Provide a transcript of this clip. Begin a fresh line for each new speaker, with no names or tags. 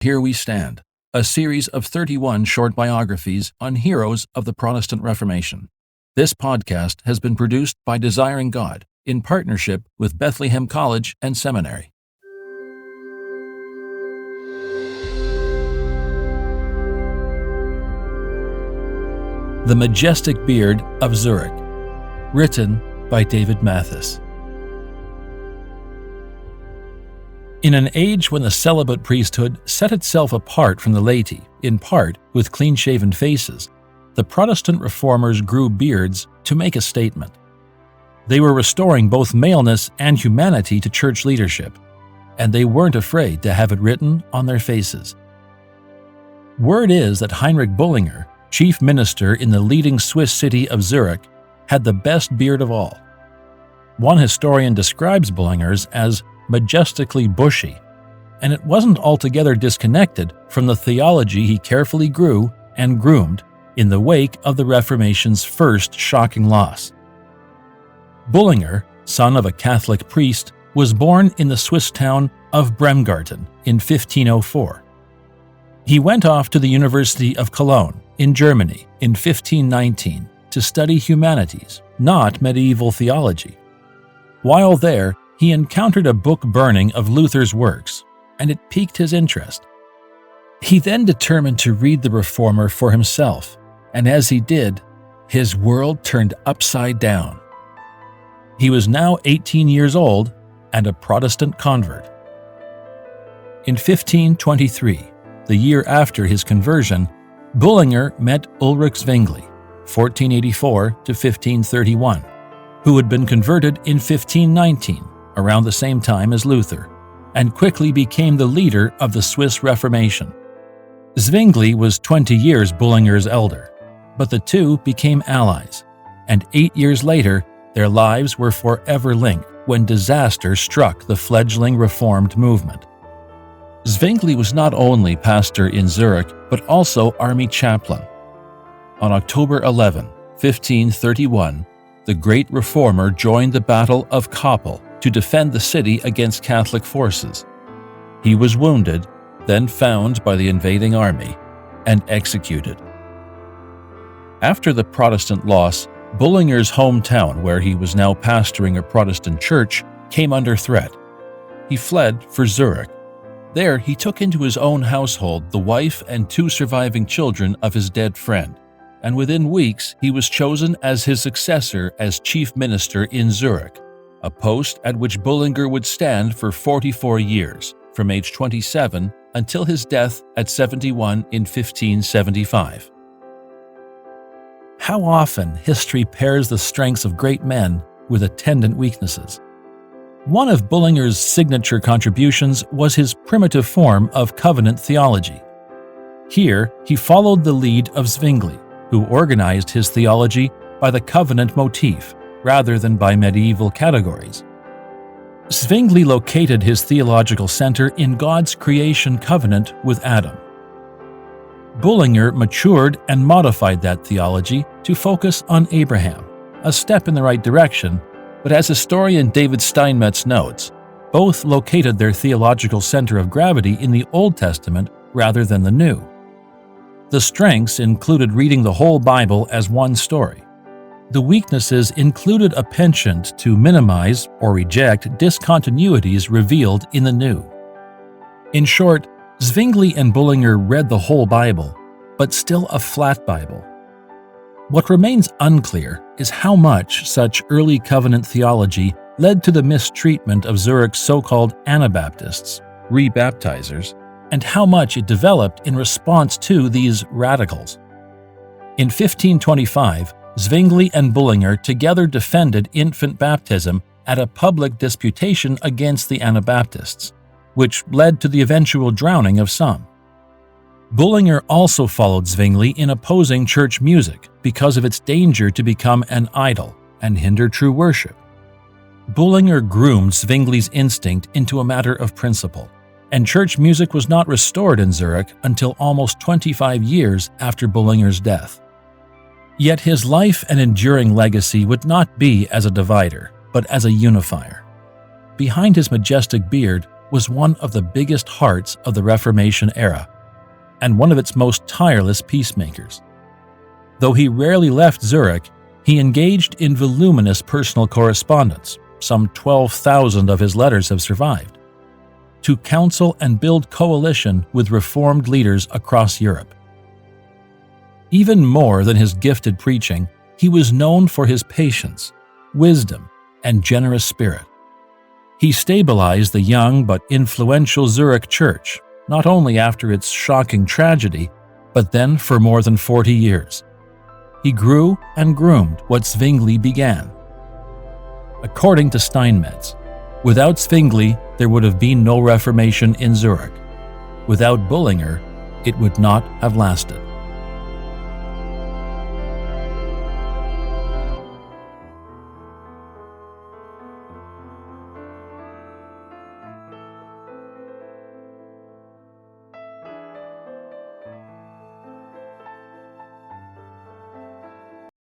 Here We Stand, a series of 31 short biographies on heroes of the Protestant Reformation. This podcast has been produced by Desiring God in partnership with Bethlehem College and Seminary. The Majestic Beard of Zurich, written by David Mathis. In an age when the celibate priesthood set itself apart from the laity, in part with clean-shaven faces, the Protestant reformers grew beards to make a statement. They were restoring both maleness and humanity to church leadership, and they weren't afraid to have it written on their faces. Word is that Heinrich Bullinger, chief minister in the leading Swiss city of Zurich, had the best beard of all. One historian describes Bullinger's as majestically bushy, and it wasn't altogether disconnected from the theology he carefully grew and groomed in the wake of the Reformation's first shocking loss. Bullinger, son of a Catholic priest, was born in the Swiss town of Bremgarten in 1504. He went off to the University of Cologne in Germany in 1519 to study humanities, not medieval theology. While there, he encountered a book burning of Luther's works, and it piqued his interest. He then determined to read the Reformer for himself, and as he did, his world turned upside down. He was now 18 years old and a Protestant convert. In 1523, the year after his conversion, Bullinger met Ulrich Zwingli, 1484 to 1531, who had been converted in 1519, around the same time as Luther, and quickly became the leader of the Swiss Reformation. Zwingli was 20 years Bullinger's elder, but the two became allies, and 8 years later, their lives were forever linked when disaster struck the fledgling Reformed movement. Zwingli was not only pastor in Zurich, but also army chaplain. On October 11, 1531, the great reformer joined the Battle of Kappel to defend the city against Catholic forces. He was wounded, then found by the invading army, and executed. After the Protestant loss, Bullinger's hometown, where he was now pastoring a Protestant church, came under threat. He fled for Zurich. There, he took into his own household the wife and 2 surviving children of his dead friend, and within weeks he was chosen as his successor as chief minister in Zurich, a post at which Bullinger would stand for 44 years, from age 27 until his death at 71 in 1575. How often history pairs the strengths of great men with attendant weaknesses. One of Bullinger's signature contributions was his primitive form of covenant theology. Here, he followed the lead of Zwingli, who organized his theology by the covenant motif, rather than by medieval categories. Zwingli located his theological center in God's creation covenant with Adam. Bullinger matured and modified that theology to focus on Abraham, a step in the right direction, but as historian David Steinmetz notes, both located their theological center of gravity in the Old Testament rather than the New. The strengths included reading the whole Bible as one story. The weaknesses included a penchant to minimize or reject discontinuities revealed in the New. In short, Zwingli and Bullinger read the whole Bible, but still a flat Bible. What remains unclear is how much such early covenant theology led to the mistreatment of Zurich's so-called Anabaptists, rebaptizers, and how much it developed in response to these radicals. In 1525, Zwingli and Bullinger together defended infant baptism at a public disputation against the Anabaptists, which led to the eventual drowning of some. Bullinger also followed Zwingli in opposing church music because of its danger to become an idol and hinder true worship. Bullinger groomed Zwingli's instinct into a matter of principle, and church music was not restored in Zurich until almost 25 years after Bullinger's death. Yet his life and enduring legacy would not be as a divider, but as a unifier. Behind his majestic beard, was one of the biggest hearts of the Reformation era, and one of its most tireless peacemakers. Though he rarely left Zurich, he engaged in voluminous personal correspondence, some 12,000 of his letters have survived, to counsel and build coalition with Reformed leaders across Europe. Even more than his gifted preaching, he was known for his patience, wisdom, and generous spirit. He stabilized the young but influential Zurich church, not only after its shocking tragedy, but then for more than 40 years. He grew and groomed what Zwingli began. According to Steinmetz, without Zwingli, there would have been no Reformation in Zurich. Without Bullinger, it would not have lasted.